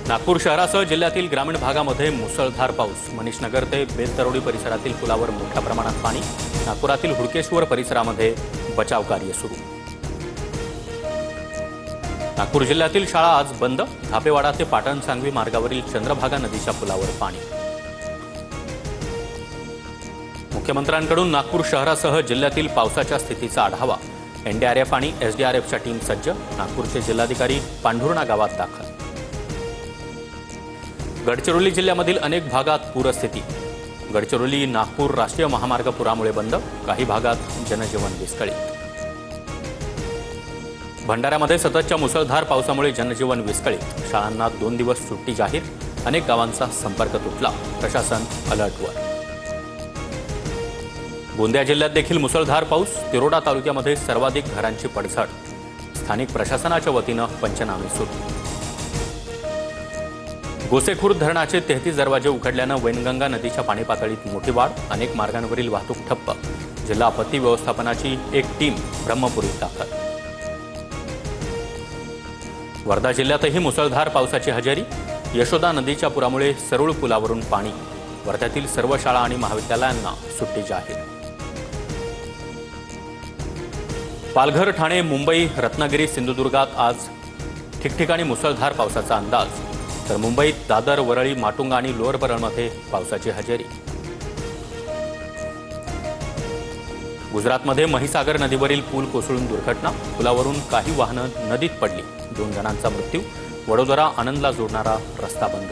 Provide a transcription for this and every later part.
नागपूर शहरासह जिल्ह्यातील ग्रामीण भागामध्ये मुसळधार पाऊस। मनीषनगर ते बेलतरोडी परिसरातील पुलावर मोठ्या प्रमाणात पाणी। नागपुरातील हुडकेश्वर परिसरामध्ये बचाव कार्य सुरू। नागपूर जिल्ह्यातील शाळा आज बंद। धापेवाडा ते पाटण सांगवी मार्गावरील चंद्रभागा नदीच्या पुलावर पाणी। मुख्यमंत्र्यांकडून नागपूर शहरासह जिल्ह्यातील पावसाच्या स्थितीचा आढावा। एनडीआरएफ आणि एसडीआरएफच्या टीम सज्ज। नागपूरचे जिल्हाधिकारी पांढुर्णा गावात दाखल। गडचिरोली जिल्ह्यामधील अनेक भागात पूरस्थिती। गडचिरोली नागपूर राष्ट्रीय महामार्ग पुरामुळे बंद। काही भागात जनजीवन विस्कळीत। भंडाऱ्यामध्ये सततच्या मुसळधार पावसामुळे जनजीवन विस्कळीत। शाळांना 2 दिवस सुट्टी जाहीर। अनेक गावांचा संपर्क तुटला। प्रशासन अलर्टवर। गोंदिया जिल्ह्यात देखील मुसळधार पाऊस। तिरोडा तालुक्यामध्ये सर्वाधिक घरांची पडझड। स्थानिक प्रशासनाच्या वतीनं पंचनामे सुरू। गोसेखुर्द धरणाचे 33 दरवाजे उघडल्यानं वैनगंगा नदीच्या पाणी पातळीत मोठी वाढ। अनेक मार्गांवरील वाहतूक ठप्प। जिल्हा आपत्ती व्यवस्थापनाची एक टीम ब्रह्मपुरीत दाखल। वर्धा जिल्ह्यातही मुसळधार पावसाची हजेरी। यशोदा नदीच्या पुरामुळे सरूळ पुलावरून पाणी। वर्ध्यातील सर्व शाळा आणि महाविद्यालयांना सुट्टी जाहीर। पालघर, ठाणे, मुंबई, रत्नागिरी, सिंधुदुर्गात आज ठिकठिकाणी मुसळधार पावसाचा अंदाज। तर मुंबईत दादर, वरळी, माटुंगा आणि लोअर परळमध्ये पावसाची हजेरी। गुजरातमध्ये महिसागर नदीवरील पूल कोसळून दुर्घटना। पुलावरून काही वाहनं नदीत पडली। 2 जणांचा मृत्यू। वडोदरा आनंदला जोडणारा रस्ता बंद।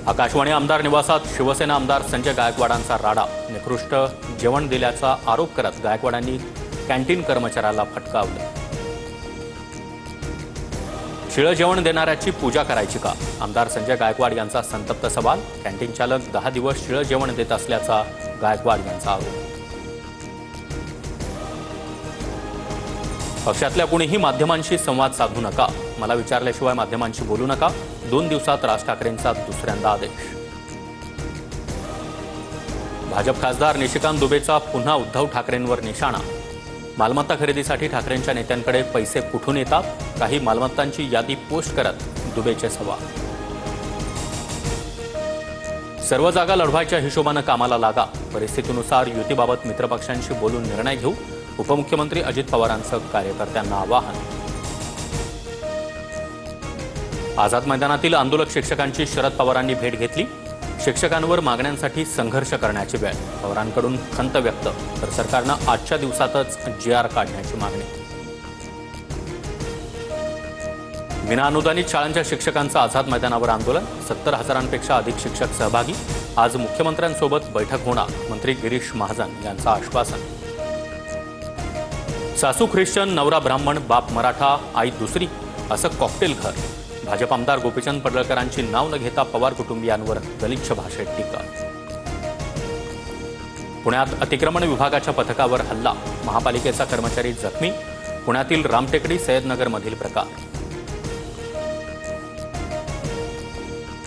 आकाशवाणी आमदार निवासात शिवसेना आमदार संजय गायकवाडांचा राडा। निकृष्ट जेवण दिल्याचा आरोप करत गायकवाडांनी कॅन्टीन कर्मचाऱ्याला फटकावलं। शिळं जेवण देणाऱ्याची पूजा करायची का? आमदार संजय गायकवाड यांचा संतप्त सवाल। कॅन्टीन चालक 10 दिवस शिळं जेवण देत असल्याचा गायकवाड यांचा आरोप। पक्षातल्या कुणीही माध्यमांशी संवाद साधू नका। मला विचारल्याशिवाय माध्यमांशी बोलू नका। 2 दिवसात राज ठाकरेंचा दुसऱ्यांदा आदेश। भाजप खासदार निशिकांत दुबेचा पुन्हा उद्धव ठाकरेंवर निशाणा। मालमत्ता खरेदीसाठी ठाकरेंच्या नेत्यांकडे पैसे कुठून येतात? काही मालमत्तांची यादी पोस्ट करत दुबेचे सवाल। सर्व जागा लढवायच्या हिशोबानं कामाला लागा। परिस्थितीनुसार युतीबाबत मित्रपक्षांशी बोलून निर्णय घेऊ। उपमुख्यमंत्री अजित पवारांचं कार्यकर्त्यांना आवाहन। आझाद मैदानातील आंदोलक शिक्षकांची शरद पवारांनी भेट घेतली। शिक्षकांवर मागण्यांसाठी संघर्ष करण्याची वेळ। पवारांकडून खंत व्यक्त। तर सरकारनं आजच्या दिवसातच GR काढण्याची मागणी। विनाअनुदानित शाळांच्या शिक्षकांचं आझाद मैदानावर आंदोलन। 70,000पेक्षा अधिक शिक्षक सहभागी। आज मुख्यमंत्र्यांसोबत बैठक होणार। मंत्री गिरीश महाजन यांचं आश्वासन। सासू ख्रिश्चन, नवरा ब्राह्मण, बाप मराठा, आई दुसरी असं कॉकटेल घर। भाजप आमदार गोपीचंद पडळकरांची नाव न घेता पवार कुटुंबियांवर गलिच्छ भाषेत टीका। पुण्यात अतिक्रमण विभागाच्या पथकावर हल्ला। महापालिकेचा कर्मचारी जखमी। पुण्यातील रामटेकडी सय्यदनगरमधील प्रकार।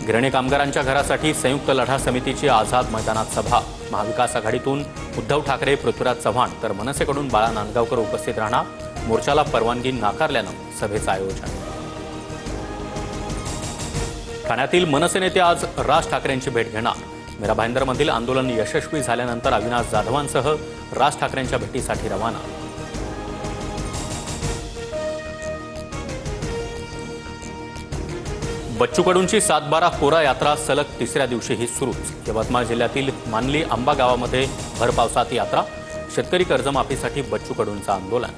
गिरणी कामगारांच्या घरासाठी संयुक्त लढा समितीची आझाद मैदानात सभा। महाविकास आघाडीतून उद्धव ठाकरे, पृथ्वीराज चव्हाण तर मनसेकडून बाळा नांदगावकर उपस्थित राहणार। मोर्चाला परवानगी नाकारल्यानं सभेचं आयोजन। ठाण्यातील मनसे नेते आज राज ठाकरेंची भेट घेणार। मीरा भाईंदरमधील आंदोलन यशस्वी झाल्यानंतर अविनाश जाधवांसह राज ठाकरेंच्या भेटीसाठी रवाना। बच्चू कडूंची 7/12 कोरा यात्रा सलग 3ऱ्या दिवशीही सुरूच। यवतमाळ जिल्ह्यातील मानली आंबा गावामध्ये भर पावसात यात्रा। शेतकरी कर्जमाफीसाठी बच्चू कडूंचं आंदोलन।